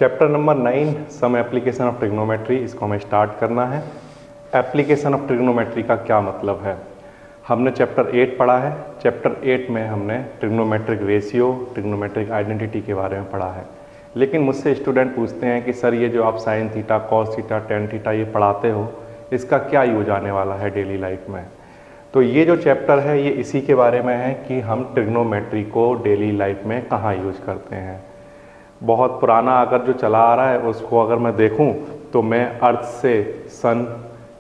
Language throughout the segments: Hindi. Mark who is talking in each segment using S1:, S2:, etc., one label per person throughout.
S1: Chapter number 9 some application of trigonometry, इसको हमें स्टार्ट करना है। एप्लीकेशन ऑफ ट्रिग्नोमेट्री का क्या मतलब है? हमने चैप्टर 8 पढ़ा है। चैप्टर 8 में हमने ट्रिग्नोमेट्रिक रेशियो, ट्रिग्नोमेट्रिक आइडेंटिटी के बारे में पढ़ा है। लेकिन मुझसे स्टूडेंट पूछते हैं कि सर ये जो आप sine theta, cos theta, tan theta ये पढ़ाते हो, इसका क्या यूज आने वाला है डेली लाइफ में? तो ये जो चैप्टर है ये इसी के बारे में है कि हम ट्रिग्नोमेट्री को डेली लाइफ में कहाँ यूज करते हैं। बहुत पुराना अगर जो चला आ रहा है उसको अगर मैं देखूं तो मैं अर्थ से सन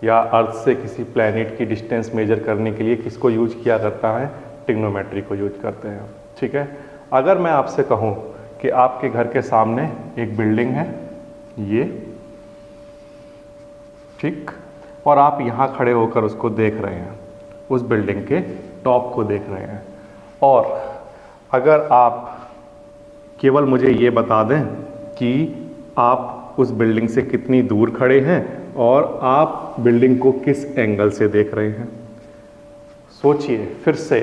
S1: या अर्थ से किसी प्लैनेट की डिस्टेंस मेजर करने के लिए किसको यूज किया करता है? ट्रिग्नोमेट्री को यूज करते हैं। ठीक है। अगर मैं आपसे कहूं कि आपके घर के सामने एक बिल्डिंग है ये, ठीक, और आप यहाँ खड़े होकर उसको देख रहे हैं, उस बिल्डिंग के टॉप को देख रहे हैं, और अगर आप केवल मुझे ये बता दें कि आप उस बिल्डिंग से कितनी दूर खड़े हैं और आप बिल्डिंग को किस एंगल से देख रहे हैं। सोचिए फिर से,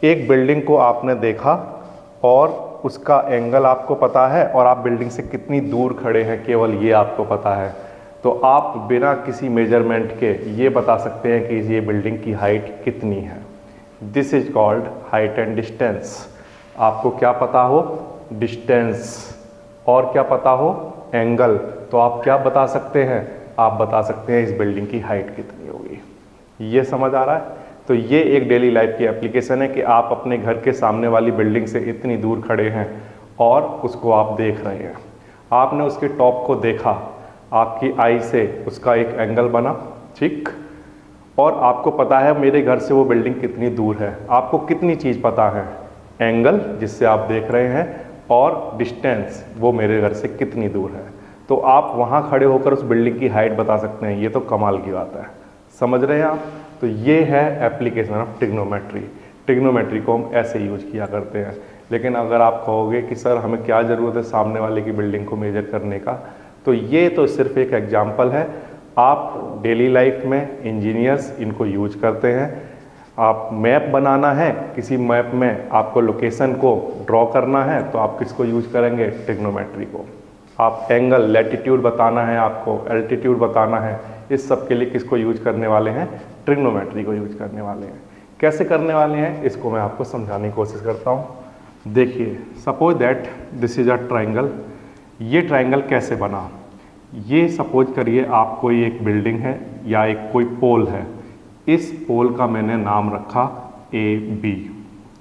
S1: एक बिल्डिंग को आपने देखा और उसका एंगल आपको पता है और आप बिल्डिंग से कितनी दूर खड़े हैं केवल ये आपको पता है, तो आप बिना किसी मेजरमेंट के ये बता सकते हैं कि ये बिल्डिंग की हाइट कितनी है। This is called height and distance. आपको क्या पता हो? डिस्टेंस। और क्या पता हो? एंगल। तो आप क्या बता सकते हैं? आप बता सकते हैं इस बिल्डिंग की हाइट कितनी होगी। ये समझ आ रहा है? तो ये एक डेली लाइफ की एप्लीकेशन है कि आप अपने घर के सामने वाली बिल्डिंग से इतनी दूर खड़े हैं और उसको आप देख रहे हैं। आपने उसके टॉप को देखा, आपकी आई से उसका एक एंगल बना, ठीक, और आपको पता है मेरे घर से वो बिल्डिंग कितनी दूर है। आपको कितनी चीज़ पता है? एंगल जिससे आप देख रहे हैं और डिस्टेंस, वो मेरे घर से कितनी दूर है। तो आप वहाँ खड़े होकर उस बिल्डिंग की हाइट बता सकते हैं। ये तो कमाल की बात है। समझ रहे हैं आप? तो ये है एप्लीकेशन ऑफ ट्रिग्नोमेट्री। ट्रिग्नोमेट्री को हम ऐसे यूज किया करते हैं। लेकिन अगर आप कहोगे कि सर हमें क्या ज़रूरत है सामने वाले की बिल्डिंग को मेजर करने का, तो ये तो सिर्फ एक एग्जाम्पल है। आप डेली लाइफ में इंजीनियर्स इनको यूज करते हैं। आप मैप बनाना है, किसी मैप में आपको लोकेशन को ड्रॉ करना है, तो आप किसको यूज करेंगे? ट्रिग्नोमेट्री को। आप एंगल, लैटिट्यूड बताना है, आपको एल्टीट्यूड बताना है, इस सब के लिए किसको यूज करने वाले हैं? ट्रिग्नोमेट्री को यूज करने वाले हैं। कैसे करने वाले हैं इसको मैं आपको समझाने की कोशिश करता हूँ। देखिए, suppose that this is a triangle. ये ट्राइंगल कैसे बना? ये सपोज करिए आप कोई एक बिल्डिंग है या एक कोई पोल है। इस पोल का मैंने नाम रखा AB,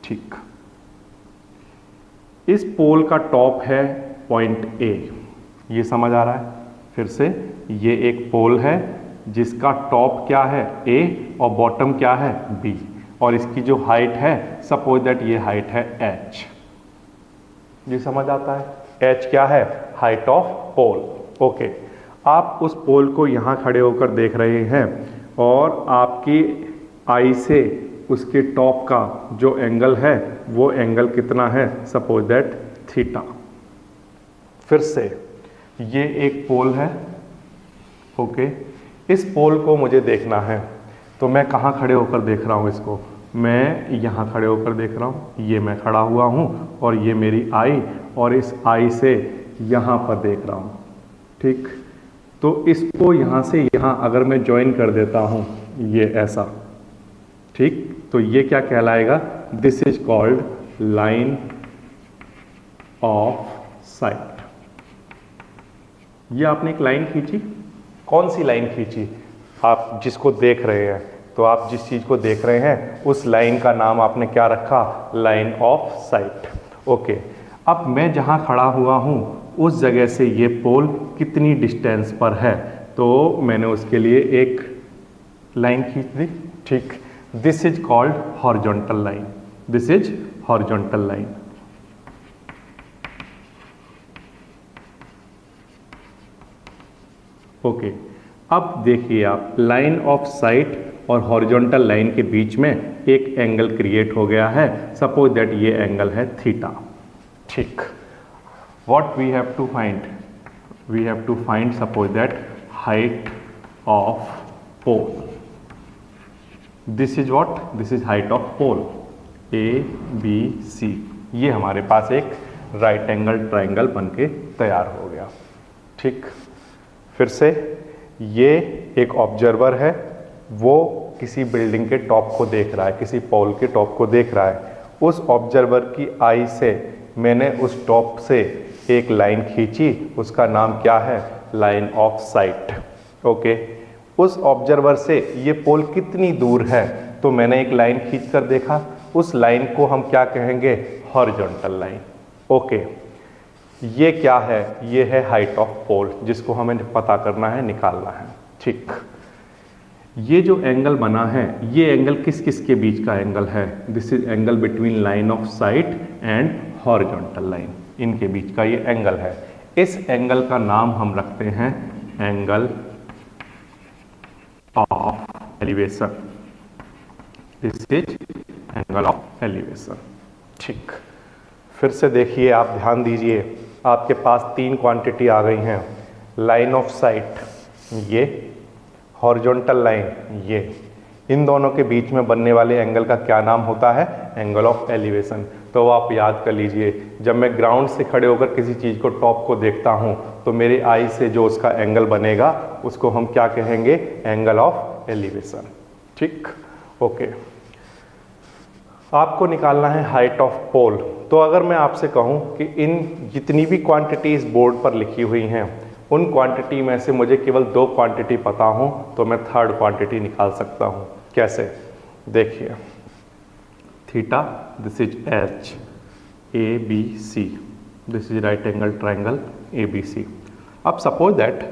S1: ठीक। इस पोल का टॉप है पॉइंट A। ये समझ आ रहा है? फिर से, ये एक पोल है जिसका टॉप क्या है? A और बॉटम क्या है? B, और इसकी जो हाइट है, सपोज दैट ये हाइट है H। ये समझ आता है? H क्या है? Height of pole. ओके। आप उस पोल को यहाँ खड़े होकर देख रहे हैं और आपकी आई से उसके टॉप का जो एंगल है वो एंगल कितना है? Suppose that theta. फिर से, ये एक पोल है, ओके। इस पोल को मुझे देखना है, तो मैं कहाँ खड़े होकर देख रहा हूँ इसको? मैं यहाँ खड़े होकर देख रहा हूँ। ये मैं खड़ा हुआ हूँ और ये मेरी आई, और इस आई से यहाँ पर देख रहा हूँ, ठीक। तो इसको यहाँ से यहाँ अगर मैं ज्वाइन कर देता हूँ, ये ऐसा, ठीक, तो ये क्या कहलाएगा? This is called line of site. ये आपने एक लाइन खींची। कौन सी लाइन खींची? आप जिसको देख रहे हैं। तो आप जिस चीज़ को देख रहे हैं उस लाइन का नाम आपने क्या रखा? Line of site. ओके। अब मैं जहाँ खड़ा हुआ हूँ उस जगह से ये पोल कितनी डिस्टेंस पर है? तो मैंने उसके लिए एक लाइन खींच दी, ठीक। This is called horizontal line. This is horizontal line. Okay. अब देखिए आप, लाइन ऑफ साइट और हॉरिजॉन्टल लाइन के बीच में एक एंगल क्रिएट हो गया है। सपोज दैट ये एंगल है थीटा, ठीक। What we have to find? We have to find, suppose that, height of pole. This is what? This is height of pole. A, B, C। ये हमारे पास एक राइट एंगल ट्राइंगल बन के तैयार हो गया। ठीक। फिर से ये एक ऑब्जर्वर है, वो किसी बिल्डिंग के टॉप को देख रहा है, किसी पोल के टॉप को देख रहा है। उस ऑब्जर्वर की आई से मैंने उस टॉप से एक लाइन खींची, उसका नाम क्या है? Line of site. ओके। उस ऑब्जर्वर से ये पोल कितनी दूर है, तो मैंने एक लाइन खींच कर देखा, उस लाइन को हम क्या कहेंगे? Horizontal line. ओके। ये क्या है? ये है हाइट ऑफ पोल, जिसको हमें पता करना है, निकालना है। ठीक। ये जो एंगल बना है, ये एंगल किस किस के बीच का एंगल है? This is angle between line of site and horizontal line, इनके बीच का ये एंगल है। इस एंगल का नाम हम रखते हैं angle of elevation. This is angle of elevation. ठीक। फिर से देखिए, आप ध्यान दीजिए, आपके पास तीन क्वांटिटी आ गई हैं। लाइन ऑफ साइट ये, हॉरिजॉन्टल लाइन ये, इन दोनों के बीच में बनने वाले एंगल का क्या नाम होता है? Angle of elevation. तो आप याद कर लीजिए, जब मैं ग्राउंड से खड़े होकर किसी चीज़ को टॉप को देखता हूँ तो मेरे आई से जो उसका एंगल बनेगा उसको हम क्या कहेंगे? Angle of elevation. ठीक। ओके। आपको निकालना है हाइट ऑफ पोल। तो अगर मैं आपसे कहूं कि इन जितनी भी क्वांटिटीज बोर्ड पर लिखी हुई हैं, उन क्वांटिटी में से मुझे केवल दो क्वांटिटी पता हो तो मैं थर्ड क्वांटिटी निकाल सकता हूं। कैसे? देखिए, theta, this is H, A B C, this is right angle triangle A B C. अब सपोज दैट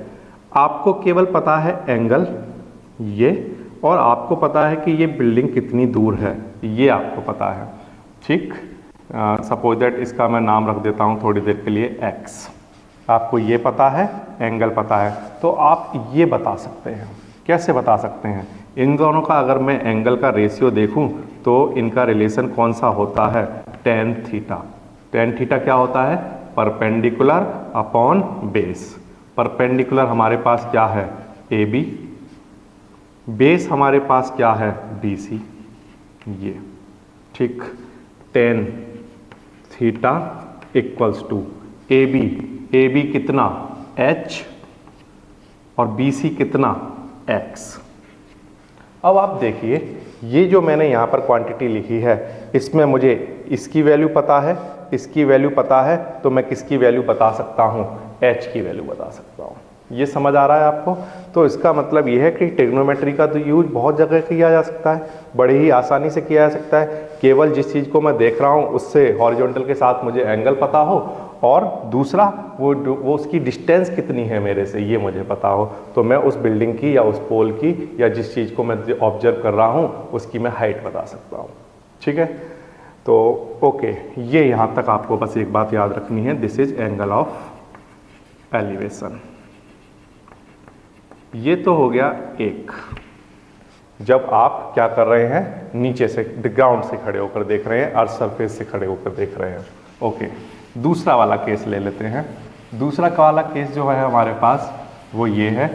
S1: आपको केवल पता है एंगल ये, और आपको पता है कि ये बिल्डिंग कितनी दूर है, ये आपको पता है। ठीक। सपोज दैट इसका मैं नाम रख देता हूँ थोड़ी देर के लिए x। आपको ये पता है, एंगल पता है, तो आप ये बता सकते हैं। कैसे बता सकते हैं? इन दोनों का अगर मैं एंगल का रेशियो देखूं तो इनका रिलेशन कौन सा होता है? tan theta. tan थीटा क्या होता है? Perpendicular upon base. परपेंडिकुलर हमारे पास क्या है? AB। बेस हमारे पास क्या है? BC। ये। ठीक। tan theta equals to AB। AB कितना? H, और BC कितना? X। अब आप देखिए, ये जो मैंने यहाँ पर क्वांटिटी लिखी है, इसमें मुझे इसकी वैल्यू पता है, इसकी वैल्यू पता है, तो मैं किसकी वैल्यू बता सकता हूँ? H की वैल्यू बता सकता हूँ। ये समझ आ रहा है आपको? तो इसका मतलब ये है कि ट्रिग्नोमेट्री का तो यूज बहुत जगह किया जा सकता है, बड़े ही आसानी से किया जा सकता है। केवल जिस चीज़ को मैं देख रहा हूँ उससे हॉरिजॉन्टल के साथ मुझे एंगल पता हो, और दूसरा वो उसकी डिस्टेंस कितनी है मेरे से ये मुझे पता हो, तो मैं उस बिल्डिंग की या उस पोल की या जिस चीज़ को मैं ऑब्जर्व कर रहा हूँ उसकी मैं हाइट बता सकता हूँ। ठीक है। तो ओके, ये यहाँ तक आपको बस एक बात याद रखनी है, this is angle of elevation. ये तो हो गया एक, जब आप क्या कर रहे हैं? नीचे से, ग्राउंड से खड़े होकर देख रहे हैं, अर्थ सरफेस से खड़े होकर देख रहे हैं। ओके। दूसरा वाला केस ले लेते हैं। दूसरा वाला केस जो है हमारे पास वो ये है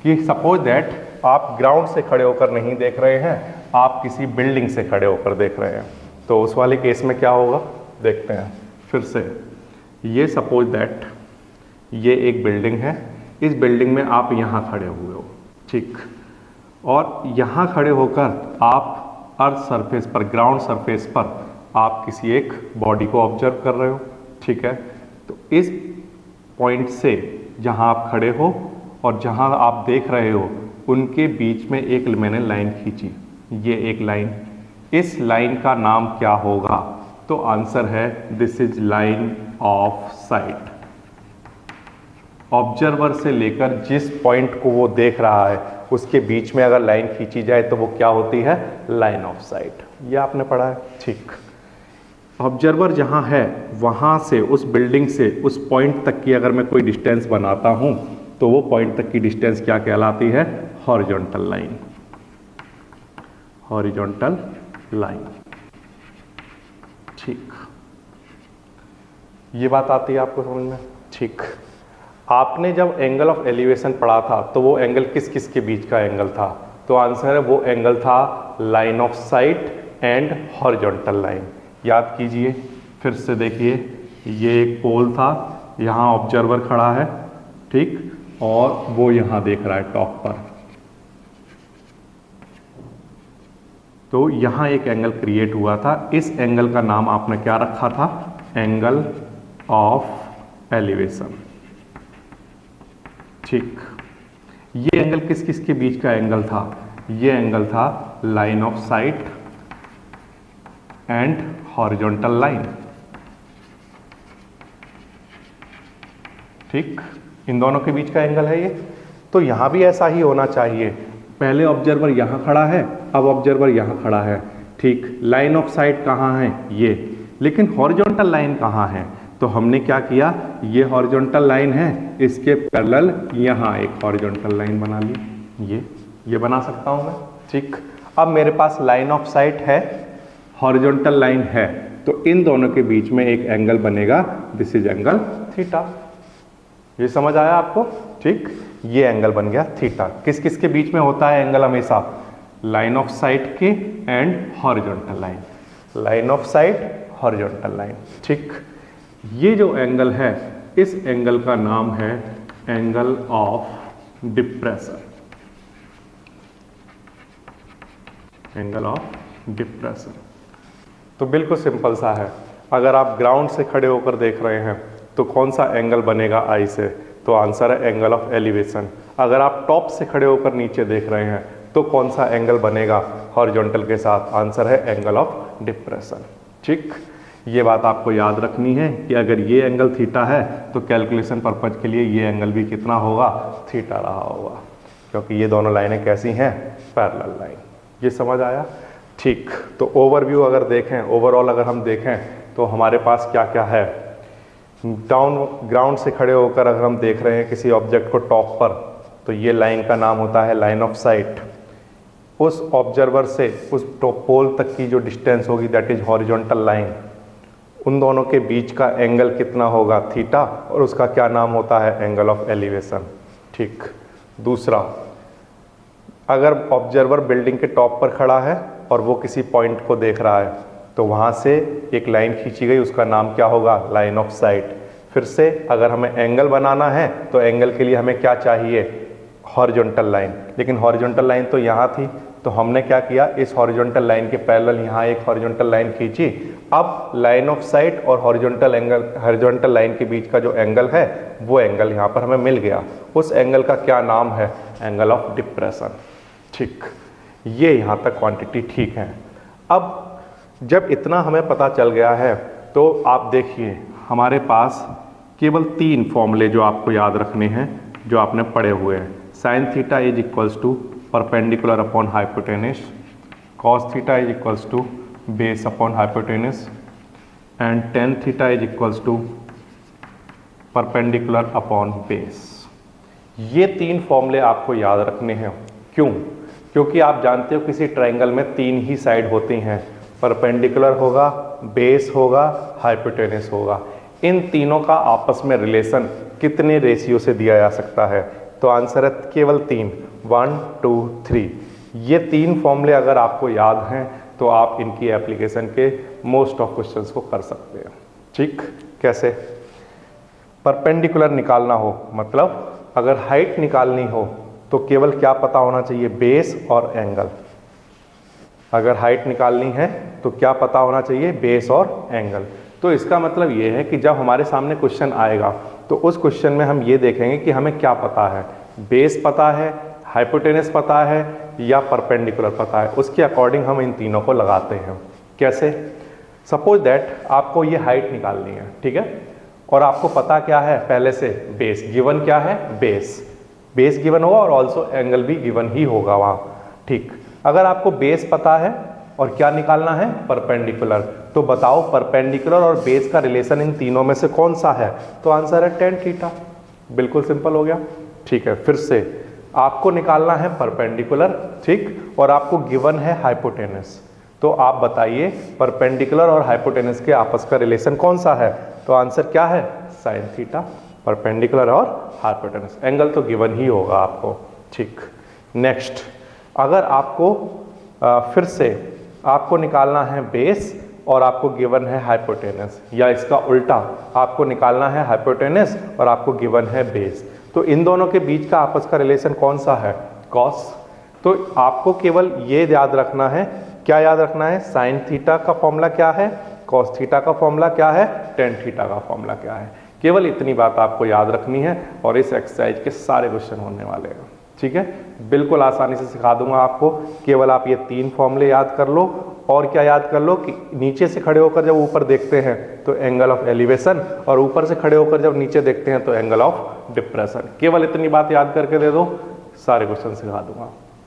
S1: कि सपोज दैट आप ग्राउंड से खड़े होकर नहीं देख रहे हैं, आप किसी बिल्डिंग से खड़े होकर देख रहे हैं। तो उस वाले केस में क्या होगा? देखते हैं फिर से। ये सपोज दैट ये एक बिल्डिंग है, इस बिल्डिंग में आप यहाँ खड़े हुए हो। ठीक। और यहाँ खड़े होकर आप अर्थ सरफेस पर, ग्राउंड सरफेस पर आप किसी एक बॉडी को ऑब्जर्व कर रहे हो। ठीक है। तो इस पॉइंट से जहाँ आप खड़े हो और जहाँ आप देख रहे हो उनके बीच में एक मैंने लाइन खींची, ये एक लाइन। इस लाइन का नाम क्या होगा? तो आंसर है this is line of site. Observer से लेकर जिस पॉइंट को वो देख रहा है उसके बीच में अगर लाइन खींची जाए तो वो क्या होती है? Line of site. ये आपने पढ़ा है। ठीक। ऑब्जर्वर जहाँ है वहाँ से, उस बिल्डिंग से उस पॉइंट तक की अगर मैं कोई डिस्टेंस बनाता हूँ तो वो पॉइंट तक की डिस्टेंस क्या कहलाती है? Horizontal line. Horizontal line. ठीक। ये बात आती है आपको समझ में? ठीक। आपने जब एंगल ऑफ एलिवेशन पढ़ा था तो वो एंगल किस किस के बीच का एंगल था? तो आंसर है वो एंगल था line of site and horizontal line. याद कीजिए, फिर से देखिए, ये एक पोल था, यहाँ ऑब्जर्वर खड़ा है। ठीक, और वो यहां देख रहा है टॉप पर। तो यहां एक एंगल क्रिएट हुआ था, इस एंगल का नाम आपने क्या रखा था? Angle of elevation. ठीक, ये एंगल किस किस के बीच का एंगल था? ये एंगल था line of site and horizontal line. ठीक, इन दोनों के बीच का एंगल है ये। तो यहां भी ऐसा ही होना चाहिए। पहले ऑब्जर्वर यहां खड़ा है, अब ऑब्जर्वर यहां खड़ा है। ठीक, लाइन ऑफ साइट कहां है? ये। लेकिन हॉरिजॉन्टल लाइन कहां है? तो हमने क्या किया, ये हॉरिजॉन्टल लाइन है, इसके पैरेलल यहां एक हॉरिजॉन्टल लाइन बना ली। ये बना सकता हूं मैं। ठीक, अब मेरे पास लाइन ऑफ साइट है, हॉरिजॉन्टल लाइन है, तो इन दोनों के बीच में एक एंगल बनेगा, दिस इज एंगल थीटा। ये समझ आया आपको? ठीक, ये एंगल बन गया थीटा। किस किस के बीच में होता है एंगल हमेशा? लाइन ऑफ साइट के and horizontal line. Line of site, horizontal line. ठीक, ये जो एंगल है, इस एंगल का नाम है angle of depression. Angle of depression. तो बिल्कुल सिंपल सा है। अगर आप ग्राउंड से खड़े होकर देख रहे हैं तो कौन सा एंगल बनेगा आई से? तो आंसर है एंगल ऑफ एलिवेशन। अगर आप टॉप से खड़े होकर नीचे देख रहे हैं तो कौन सा एंगल बनेगा हॉरिजॉन्टल के साथ? आंसर है एंगल ऑफ डिप्रेशन। ठीक, ये बात आपको याद रखनी है कि अगर ये एंगल थीटा है तो कैलकुलेशन पर्पज के लिए ये एंगल भी कितना होगा? थीटा रहा होगा, क्योंकि ये दोनों लाइनें कैसी हैं? Parallel line. ये समझ आया? ठीक, तो ओवरव्यू अगर देखें, ओवरऑल अगर हम देखें तो हमारे पास क्या क्या है। डाउन ग्राउंड से खड़े होकर अगर हम देख रहे हैं किसी ऑब्जेक्ट को टॉप पर, तो ये लाइन का नाम होता है लाइन ऑफ साइट। उस ऑब्जर्वर से उस पोल तक की जो डिस्टेंस होगी दैट इज हॉरिजॉन्टल लाइन। उन दोनों के बीच का एंगल कितना होगा? थीटा, और उसका क्या नाम होता है? Angle of elevation. ठीक, दूसरा, अगर ऑब्जर्वर बिल्डिंग के टॉप पर खड़ा है और वो किसी पॉइंट को देख रहा है तो वहाँ से एक लाइन खींची गई, उसका नाम क्या होगा? Line of site. फिर से अगर हमें एंगल बनाना है तो एंगल के लिए हमें क्या चाहिए? Horizontal line. लेकिन हॉरिजॉन्टल लाइन तो यहाँ थी, तो हमने क्या किया, इस हॉरिजॉन्टल लाइन के पैरेलल यहाँ एक हॉरिजॉन्टल लाइन खींची। अब लाइन ऑफ साइट और हॉरिजॉन्टल लाइन के बीच का जो एंगल है वो एंगल यहाँ पर हमें मिल गया। उस एंगल का क्या नाम है? Angle of depression. ठीक, ये यहाँ तक क्वांटिटी ठीक है। अब जब इतना हमें पता चल गया है तो आप देखिए हमारे पास केवल 3 फॉर्मूले जो आपको याद रखने हैं, जो आपने पढ़े हुए हैं। Sine theta is equals to perpendicular upon hypotenuse, cos theta is equals to base upon hypotenuse, and tan theta is equals to perpendicular upon base. ये 3 फॉर्मूले आपको याद रखने हैं। क्यों? क्योंकि आप जानते हो किसी ट्रायंगल में 3 ही साइड होती हैं, परपेंडिकुलर होगा, बेस होगा, हाइपोटेनस होगा। इन तीनों का आपस में रिलेशन कितने रेशियो से दिया जा सकता है? तो आंसर है केवल 3, 1 2 3। ये 3 फॉर्मूले अगर आपको याद हैं तो आप इनकी एप्लीकेशन के मोस्ट ऑफ क्वेश्चंस को कर सकते हैं। ठीक, कैसे? परपेंडिकुलर निकालना हो, मतलब अगर हाइट निकालनी हो तो केवल क्या पता होना चाहिए? बेस और एंगल। अगर हाइट निकालनी है तो क्या पता होना चाहिए? बेस और एंगल। तो इसका मतलब ये है कि जब हमारे सामने क्वेश्चन आएगा तो उस क्वेश्चन में हम ये देखेंगे कि हमें क्या पता है, बेस पता है, हाइपोटेनस पता है या परपेंडिकुलर पता है। उसके अकॉर्डिंग हम इन तीनों को लगाते हैं। कैसे? सपोज दैट आपको ये हाइट निकालनी है, ठीक है, और आपको पता क्या है पहले से? बेस। गिवन क्या है? बेस। बेस गिवन होगा और ऑल्सो एंगल भी गिवन ही होगा वहाँ। ठीक, अगर आपको बेस पता है और क्या निकालना है? परपेंडिकुलर, तो बताओ परपेंडिकुलर और बेस का रिलेशन इन तीनों में से कौन सा है? तो आंसर है टेन थीटा। बिल्कुल सिंपल हो गया। ठीक है, फिर से आपको निकालना है परपेंडिकुलर, ठीक, और आपको गिवन है हाइपोटेनस। तो आप बताइए परपेंडिकुलर और हाइपोटेनस के आपस का रिलेशन कौन सा है? तो आंसर क्या है? Sine theta. परपेंडिकुलर और हाइपोटेनस, एंगल तो गिवन ही होगा आपको। ठीक, नेक्स्ट, अगर आपको फिर से आपको निकालना है बेस, और आपको गिवन है हाइपोटेनस, या इसका उल्टा आपको निकालना है हाइपोटेनस और आपको गिवन है बेस। तो इन दोनों के बीच का आपस का रिलेशन कौन सा है? कॉस। तो आपको केवल ये याद रखना है, क्या याद रखना है? साइन थीटा का फॉर्मूला क्या है, कॉस थीटा का फॉर्मूला क्या है, टेन थीटा का फॉर्मूला क्या है। केवल इतनी बात आपको याद रखनी है और इस एक्सरसाइज के सारे क्वेश्चन होने वाले हैं। ठीक है, बिल्कुल आसानी से सिखा दूंगा आपको। केवल आप ये 3 फॉर्मूले याद कर लो और क्या याद कर लो कि नीचे से खड़े होकर जब ऊपर देखते हैं तो एंगल ऑफ एलिवेशन, और ऊपर से खड़े होकर जब नीचे देखते हैं तो एंगल ऑफ डिप्रेशन। केवल इतनी बात याद करके दे दो, सारे क्वेश्चन सिखा दूंगा।